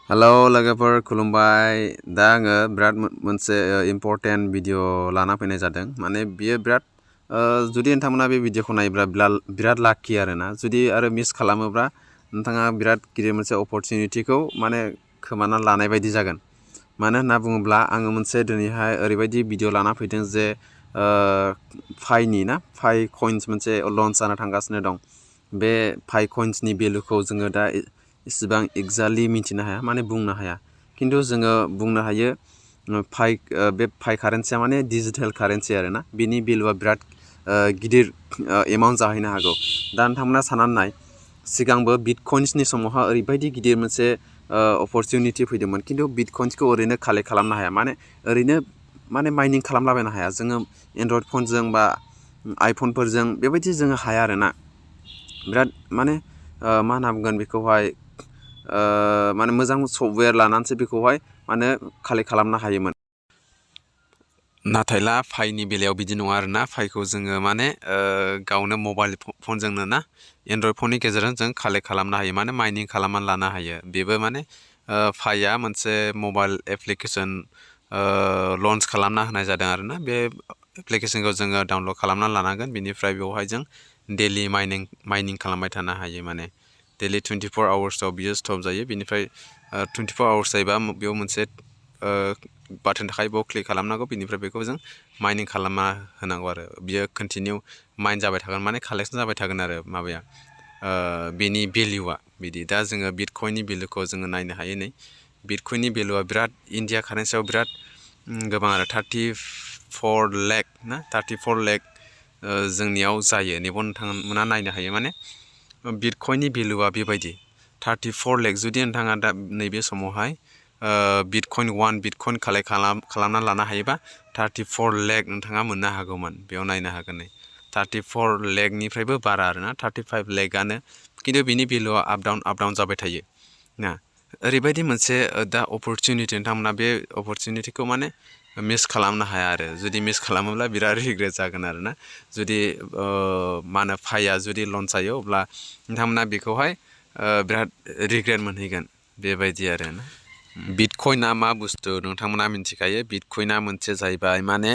Hello लोगोफोर खुलुमबाय दा आङो बिराद मोनसे इम्पर्टेन्ट भिडिअ लाना फैनाय जादों माने बियो बिराद जुदि नोंथांमोना बे भिडिअखौ नायोब्ला बिराद लाखि आरोना जुदि आरो मिस खालामोब्ला नोंथाङा बिराद गिदिर मोनसे अपरचुनिटिखौ माने खोमाना लानाय बायदि जागोन मानो होनना बुङोब्ला आङो मोनसे दिनैहाय ओरैबायदि भिडिअ लाना फैदों जे फाइनि ना फाइ कइन्स मोनसे लन्च जानो थांगासिनो दं बे फाइ कइन्सनि भेलुखौ जोङो दा इसेबां एक्जेक्टलि मिथिनो हाया माने बुंनो हाया किन्तु जोङो बुंनो हायो बे फाइ कारेन्सिया माने डिजिटेल कारेन्सि आरोना बेनि भेलुआ बिराद गिदिर एमाउन्ट जाहैनो हागौ दा नोंथांमोना साननानै नाय सिगांबो बिटकइन्सनि समावहा ओरैबायदि गिदिर मोनसे अपरचुनिटि फैदोंमोन किन्तु बिटकइन्सखौ ओरैनो कालेक्ट खालामनो हाया माने ओरैनो माने माइनिं खालामलाबायनो हाया जोङो एन्ड्रइड फनजों बा आइफनफोरजों बेबायदि जोङो हाया आरोना बिराद माने मा होनना बुंगोन बेखौहाय माने मोजां सफ्टवेयर लानानैसो बेखौहाय माने कालेक्ट खालामनो हायोमोन नाथायला फाइनि बेलायाव बिदि नङा आरोना फाइखौ जोङो माने गावनो मबाइल फनजोंनो ना एन्ड्रइड फननि गेजेरजों जों कालेक्ट खालामनो हायो माने माइनिं खालामनानै लानो हायो बेबो माने फाइया मोनसे मबाइल एप्लिकेसन लन्च खालामना होनाय जादों आरोना बे एप्लिकेसनखौ जोङो डाउनलड खालामना लानांगोन बेनिफ्राय बेवहाय जों डेलि माइनिं खालामबाय थानो हायो माने डेलि 24 आवार्सआव बियो स्टप जायो बेनिफ्राय 24 आवार्स जायोबा बेयाव मोनसे बाटन थाखाय बेयाव क्लिक खालामनांगौ बेनिफ्राय बेखौ जों माइनिं खालामना होनांगौ आरो बियो कन्टिनिउ माइन जाबाय थागोन माने कालेक्सन जाबाय थागोन आरो माबाया बेनि भेलुआ बिदि दा जोङो बिटकइननि भेलुखौ जोङो नायनो हायो नै बिटकइननि भेलुआ बिराद इन्डिया कारेन्सियाव बिराद गोबां आरो 34 लाख ना 34 लाख जोंनियाव जायो नेबो नोंथांमोना नायनो हायो माने बिटकइननि भेलुआ बेबायदि 34 लाख जुदि नोंथाङा दा नैबे समावहाय बिटकइन बिटकइन कालेक्ट खालामना लानो हायोबा 34 लाख नोंथाङा मोननो हागौमोन बेयाव नायनो हागोन नै 34 लाखनिफ्रायबो बारा आरोना 35 लाखआनो किन्तु बिनि भेलुआ आप डाउन जाबाय थायो ना ओरैबायदि मोनसे दा अपरचुनिटि नोंथांमोना बे अपरचुनिटिखौ माने मिस खालामनो हाया आरो जुदि मिस खालामोब्ला बिराद रिग्रेट जागोन आरोना जुदि मा होनो फाइया जुदि लन्च जायो अब्ला नोंथांमोना बेखौहाय बिराद रिग्रेट मोनहैगोन बेबायदि आरोना बिटकइना मा बुस्थु नोंथांमोना मिथिखायो बिटकइना मोनसे जाहैबाय माने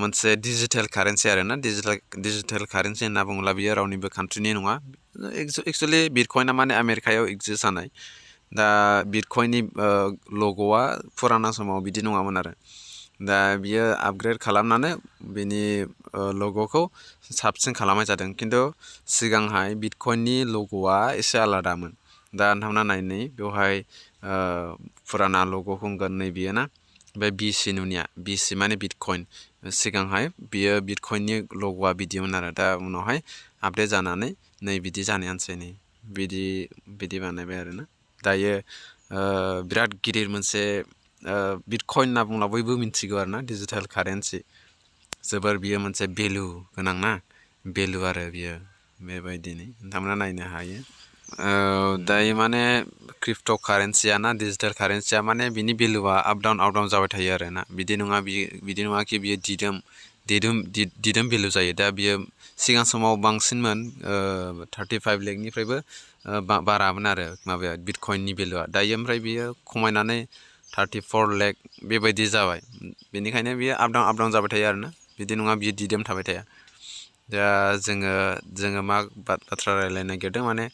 मोनसे डिजिटेल कारेन्सि आरोना डिजिटेल कारेन्सि होनना बुङोब्ला बियो रावनिबो कान्ट्रिनि नङा एक्सुवेलि बिटकइना माने आमेरिकायाव एक्जिस्ट जानाय दा बिटकइननि लग'आ फुराना समाव बिदि नङामोन आरो दा बियो आपग्रेड खालामनानै बेनि लग'खौ साबसिन खालामनाय जादों किन्तु सिगांहाय बिटकइननि लग'आ एसे आलादामोन दा नोंथांमोना नायनाय बेवहाय फुराना लग'खौ होनगोन नै बियो ना बे बिसि नुनिया बिसि माने बिटकइन सिगांहाय बियो बिटकइननि लग'आ बिदिमोन आरो दा उनावहाय आपडेट जानानै नै बिदि जानायानोसै नै बिदि बानायबाय आरोना दायो बिराद गिदिर मोनसे बिटकइन होनना बुंब्ला बयबो मिथिगौ आरोना डिजिटेल कारेन्सि जोबोर बियो मोनसे भेलु गोनां ना भेलु आरो बियो बेबायदिनो नोंथांमोना नायनो हायो दायो माने क्रिप्ट' कारेन्सिया ना डिजिटेल कारेन्सिया माने बिनि भेलुआ आप डाउन जाबाय थायो आरोना बिदि नङा कि बियो दिदोम भेलु जायो दा बियो सिगां समाव बांसिनमोन 35 लाखनिफ्रायबो बारामोन आरो माबाया बिटकइननि भेलुआ दायो ओमफ्राय बियो खमायनानै 34 लाख बेबायदि जाबाय बेनिखायनो बियो आप डाउन जाबाय थायो आरोना बिदि नङा बियो दिदोम थाबाय थाया दा जोङो मा बाथ्रा रायज्लायनो नागिरदों माने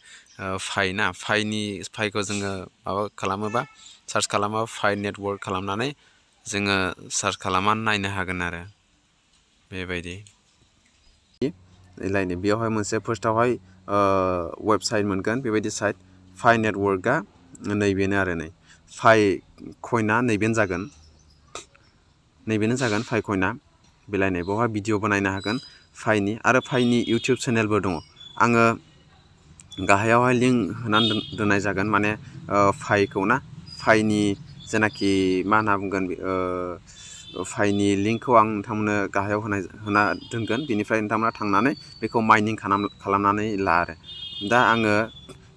फाइखौ जोङो माबा खालामोबा सार्च खालामोबा फाइ नेटवर्क खालामनानै जोङो सार्च खालामनानै नायनो हागोन आरो बेबायदि लायनो बेयावहाय मोनसे फार्स्टआवहाय वेबसाइट मोनगोन बेबायदि साइट फाइ नेटवर्कआ नैबेनो आरो नै फाइ कइना नैबेनो जागोन फाइ कइना बेलायनाय बेवहाय भिडिअबो नायनो हागोन फाइनि आरो फाइनि इउटिउब चेनेलबो दङ आङो गाहायावहाय लिंक होनानै दोननाय जागोन माने फाइखौ ना फाइनि जेनाखि मा होनना बुंगोन फाइनि लिंकखौ आं नोंथांमोननो गाहायाव होना दोनगोन बेनिफ्राय नोंथांमोना थांनानै बेखौ माइनिं खालामनानै ला आरो दा आङो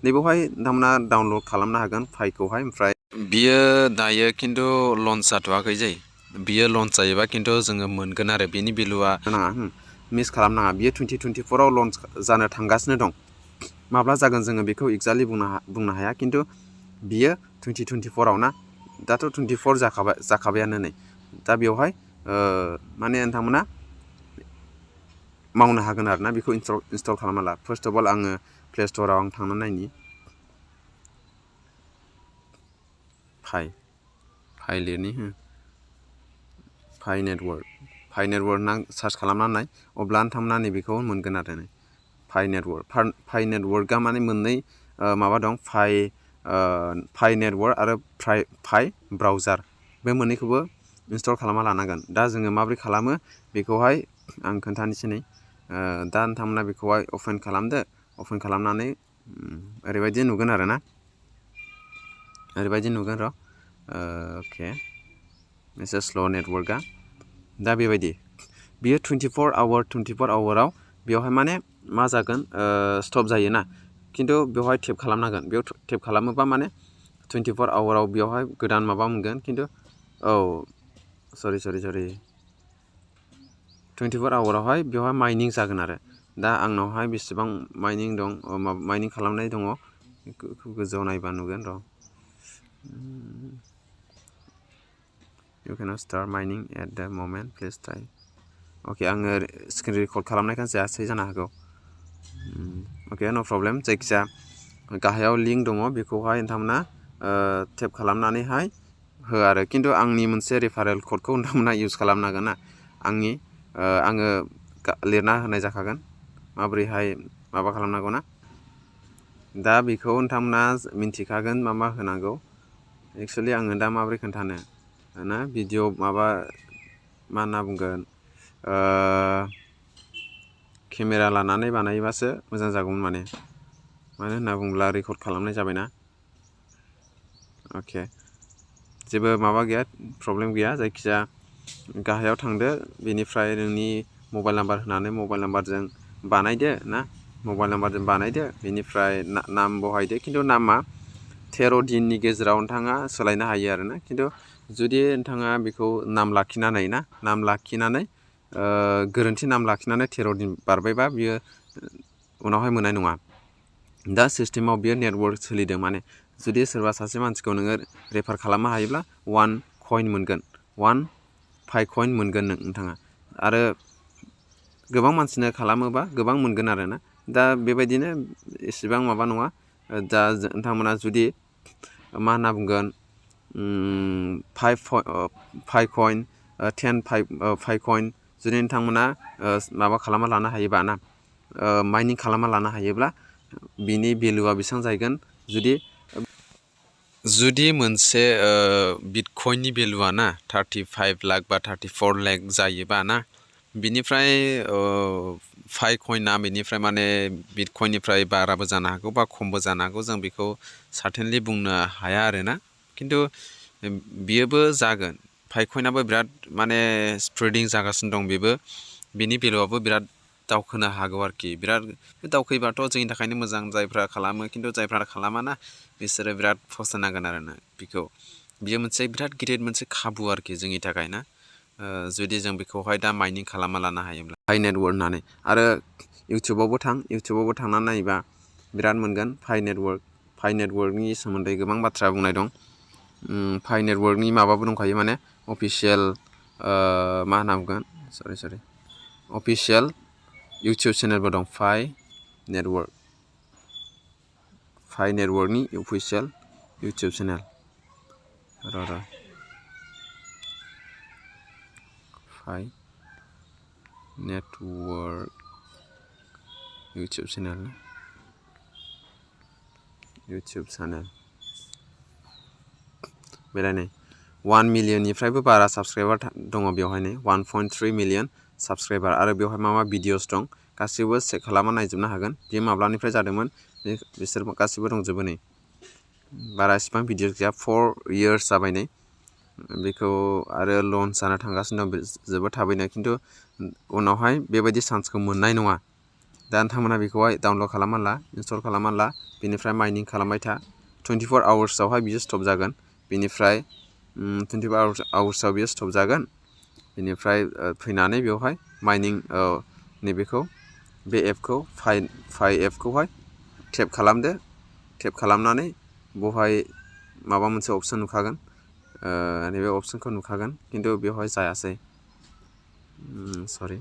नैबेवहाय नोंथांमोना डाउनलड खालामनो हागोन फाइखौहाय ओमफ्राय बियो दायो खिन्थु लन्च जाथ'वाखै जायो बियो लन्च जायोबा खिन्थु जोङो मोनगोन आरो बेनि भेलुआ नाङा मिस खालामनाङा बियो 2024आव लन्च जानो थांगासिनो दं माब्ला जागोन जोङो बेखौ एक्जेक्टलि बुंनो हाया खिन्थु बियो 2024 आव ना दाथ' 24 जाखाबायानो नै दा बेवहाय माने नोंथांमोना मावनो हागोन आरोना बेखौ इनस्टल खालामना ला फार्स्ट अफ अल आङो प्ले स्ट'राव आं थांना नायनि फाइ लिरनि फाइ नेटवर्क ना सार्च खालामना नाय अब्ला नोंथांमोना नैबेखौ मोनगोन आरो नै फाइ नेटवर्कआ माने मोननै माबा दं फाइ नेटवर्क आरो फाइ ब्राउजार बे मोननैखौबो इनस्टल खालामना लानांगोन दा जोङो माबोरै खालामो बेखौहाय आं खोन्थानोसै नै दा नोंथांमोना बेखौहाय अपेन खालामदो अपेन खालामनानै ओरैबायदि नुगोन आरो ना ओरैबायदि नुगोन र' अके एसे स्ल' नेटवर्कआ दा बेबायदि बियो 24 आवाराव बेवहाय माने मा जागोन स्टप जायोना खिन्थु बेवहाय टेप खालामनांगोन बेयाव टेप खालामोबा माने 24 आवाराव बेवहाय गोदान माबा मोनगोन खिन्थु औ सरि 24 आवारावहाय बेवहाय माइनिं जागोन आरो दा आंनावहाय बेसेबां माइनिं दं माइनिं खालामनाय दङ गोजौआव नायबा नुगोन र' You cannot start mining at the moment. Please try. Okay, आङो स्क्रिन रेकर्ड खालामनायखाय जायासै जानो हागौ Okay, no problem. जायखिजाया गाहायाव लिंक दङ बेखौहाय नोंथांमोना टेप खालामनानैहाय हो आरो खिन्थु आंनि मोनसे रेफारेल क'डखौ नोंथांमोना इउज खालामनांगोन ना आङो लिरना होनाय जाखागोन माबोरैहाय माबा खालामनांगौ ना दा बेखौ नोंथांमोना मिन्थिखागोन मा होनांगौ एक्चुअली आङो दा माबोरै खोन्थानो ना भिडिअ माबा मा होनना बुंगोन केमेरा लानानै बानायबासो मोजां जागौमोन मानो होनना बुङोब्ला रेकर्ड खालामनाय जाबायना अके जेबो माबा गैया प्रब्लेम गैया जायखिजाया गाहायाव थांदो बेनिफ्राय नोंनि मबाइल नाम्बार होनानै मबाइल नाम्बारजों बानायदो ना मबाइल नाम्बारजों बानायदो बेनिफ्राय नाम बहायदो खिन्थु नामा 13 दिननि गेजेराव नोंथाङा सोलायनो हायो आरोना खिन्थु जुदि नोंथाङा बेखौ नाम लाखिनानै गोरोन्थि नाम लाखिनानै 13 दिन बारबायबा बियो उनावहाय मोननाय नङा दा सिस्टेमाव बियो नेटवर्क सोलिदों माने जुदि सोरबा सासे मानसिखौ नोङो रेफार खालामनो हायोब्ला 1 कइन मोनगोन 1 फाइ कइन मोनगोन नोंथाङा आरो गोबां मानसिनो खालामोबा गोबां मोनगोन आरोना दा बेबायदिनो एसेबां माबा नङा दा नोंथांमोना जुदि मा होनना बुंगोन 5 कइन 10 5 कइन जुदि नोंथांमोना माबा खालामना लानो हायोबा ना माइनिं खालामना लानो हायोब्ला बिनि भेलुआ बेसेबां जाहैगोन जुदि मोनसे बिटकइननि भेलुआ ना 35 लाख बा 34 लाख जायोबा ना बिनिफ्राय 5 कइना बेनिफ्राय माने बिटकइननिफ्राय बाराबो जानो हागौ बा खमबो जानो हागौ जों बेखौ सार्टेनलि बुंनो हाया आरोना खिन्थु बियोबो जागोन 5 कइनाबो बिराद माने स्प्रेडिं जागासिनो दं बेबो बिनि भेलुआबो बिराद दावखोनो हागौ आरोखि बिराद दावखैबाथ' जोंनि थाखायनो मोजां जायफ्रा खालामो खिन्थु जायफ्रा खालामा ना बिसोरो बिराद फसंनांगोन आरोना बियो मोनसे बिराद गिदिर मोनसे खाबु आरोखि जोंनि थाखाय ना जुदि जों बेखौहाय दा माइनिं खालामना लानो हायोब्ला फाइ नेटवर्क होननानै आरो इउटुबावबो थांनानै नायोबा बिराद मोनगोन फाइ नेटवर्कनि सोमोन्दै गोबां बाथ्रा बुंनाय दं फाइ नेटवर्कनि माबाबो दंखायो माने अफिसियेल मा होनना बुंगोन सरि अफिसियेल इउटुब चेनेलबो दं फाइ नेटवर्कनि अफिसियेल इउटुब चेनेल फाइ नेटवर्क इउटुब चेनेल बेलायनै 1 मिलियननिफ्रायबो बारा साबस्क्राइबार दङ बेवहायनो 1.3 मिलियन साबस्क्राइबार आरो बेवहाय मा भिडिअस दं गासैबो चेक खालामना नायजोबनो हागोन बे माब्लानिफ्राय जादोंमोन बिसोर गासैबो दंजोबो नै बारा इसिबां भिडिअ गैया 4 इयार्स जाबाय नै बेखौ आरो लन्च जानो थांगासिनो दं जोबोद थाबैनो खिन्थु उनावहाय बेबायदि चान्सखौ मोननाय नङा दा नोंथांमोना बेखौहाय डाउनलड खालामना ला इनस्टल खालामना ला बेनिफ्राय माइनिं खालामबाय था 24 आवार्सआवहाय बियो स्टप जागोन बेनिफ्राय 24 आवार्सआव बियो स्टप जागोन बेनिफ्राय फैनानै बेवहाय माइनिं नैबेखौ बे एपखौ फाइ एपखौहाय टेप खालामदो टेप खालामनानै बेवहाय माबा मोनसे अपसन नुखागोन नैबे अपसनखौ नुखागोन खिन्थु बेवहाय जायासै सरि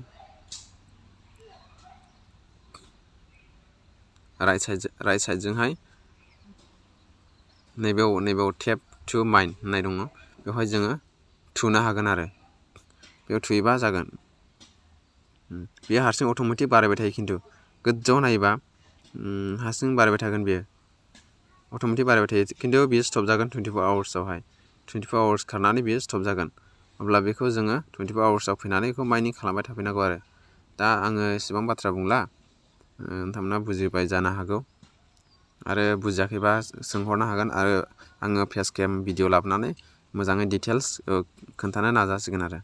राइट साइडजोंहाय नैबेयाव टेप टु माइन होननाय दङ बेवहाय जोङो थुनो हागोन आरो बेयाव थुयोबा जागोन बेयो हारसिं अट'मेटिक बारायबाय थायो खिन्थु गोजौआव नायोबा हारसिं बारायबाय थागोन बेयो अट'मेटिक बारायबाय थायो खिन्थु बेयो स्टप जागोन 24 आवार्सआवहाय 24 आवार्स खारनानै बेयो स्टप जागोन अब्ला बेखौ जोङो 24 आवार्सआव फैनानै बेखौ माइनिं खालामबाय थाफैनांगौ आरो दा आङो एसेबां बाथ्रा बुंला नोंथांमोना बुजिबाय जानो हागौ आरो बुजियाखैबा सोंहरनो हागोन आरो आङो फेस केम भिडिअ लाबोनानै मोजाङै डिटेल्स खोन्थानो नाजासिगोन आरो